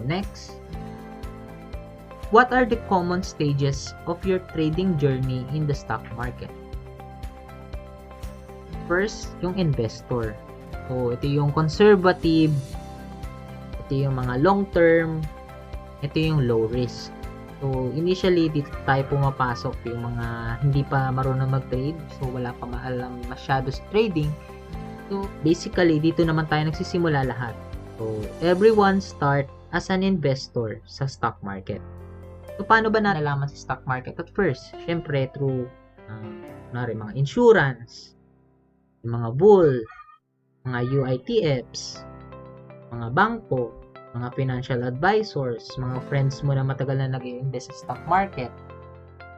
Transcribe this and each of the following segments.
So, next. What are the common stages of your trading journey in the stock market? First, yung investor. So, ito yung conservative, ito yung mga long-term, ito yung low risk. So, initially, dito tayo pumapasok yung mga hindi pa marunong mag-trade. So, wala pa maalam masyado sa trading. So, basically, dito naman tayo nagsisimula lahat. So, everyone start as an investor sa stock market. So, paano ba nalalaman sa stock market at first? Siyempre, through mga insurance, mga bull, mga UITFs, mga bangko, mga financial advisors, mga friends mo na matagal na nag-i-invest sa stock market.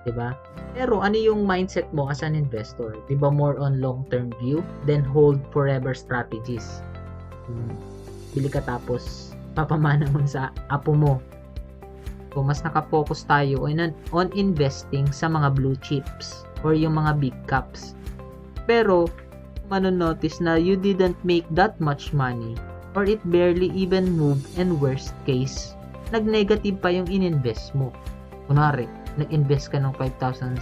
Diba? Pero ano yung mindset mo as an investor? Diba more on long-term view, then hold forever strategies? Bili ka tapos papamana mo sa apo mo. So, mas nakapokus tayo on investing sa mga blue chips or yung mga big caps. Pero, manonotice na you didn't make that much money or it barely even moved, and worst case, nag-negative pa yung ininvest mo. Kunwari, nag-invest ka ng 5,000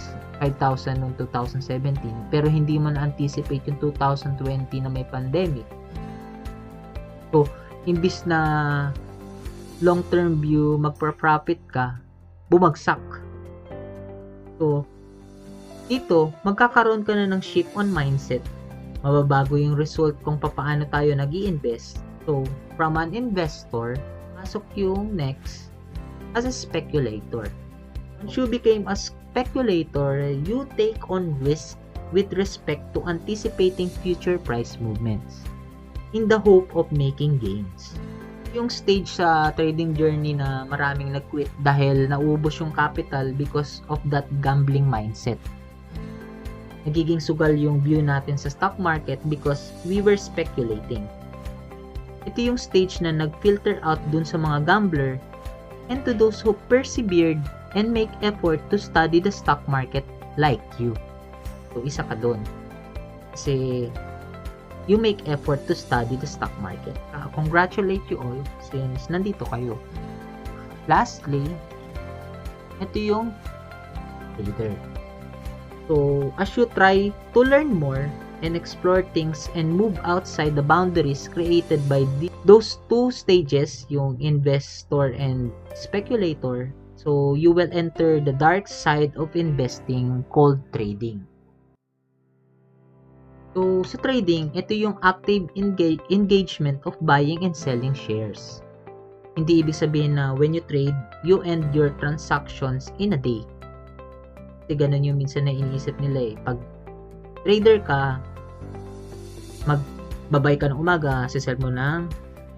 noong 2017 pero hindi mo na-anticipate yung 2020 na may pandemic. So, imbis na long-term view, magpa-profit ka, bumagsak. So, dito, magkakaroon ka na ng shift on mindset. Mababago yung result kung paano tayo nag-i-invest. So, from an investor, pasok yung next as a speculator. Once you became a speculator, you take on risk with respect to anticipating future price movements in the hope of making gains. Yung stage sa trading journey na maraming nag-quit dahil naubos yung capital because of that gambling mindset. Nagiging sugal yung view natin sa stock market because we were speculating. Ito yung stage na nag-filter out dun sa mga gambler and to those who persevered and make effort to study the stock market like you. So, isa ka dun. Kasi, you make effort to study the stock market. Congratulate you all since nandito kayo. Lastly, ito yung trader. So, as you try to learn more and explore things and move outside the boundaries created by those two stages, yung investor and speculator, so you will enter the dark side of investing called trading. So, sa trading, ito yung active engagement of buying and selling shares. Hindi ibig sabihin na when you trade, you end your transactions in a day. Kasi ganun yung minsan na iniisip nila eh. Pag trader ka, magbabay ka ng umaga, sisell mo ng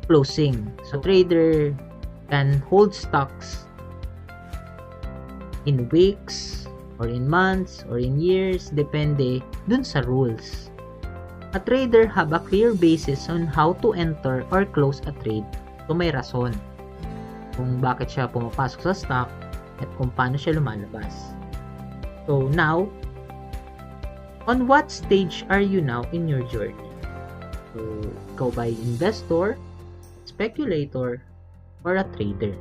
closing. So, trader can hold stocks in weeks, or in months, or in years, depende dun sa rules. A trader have a clear basis on how to enter or close a trade. So, may rason kung bakit siya pumapasok sa stock at kung paano siya lumalabas. So, now, on what stage are you now in your journey? So, ikaw ba ay investor, speculator, or a trader?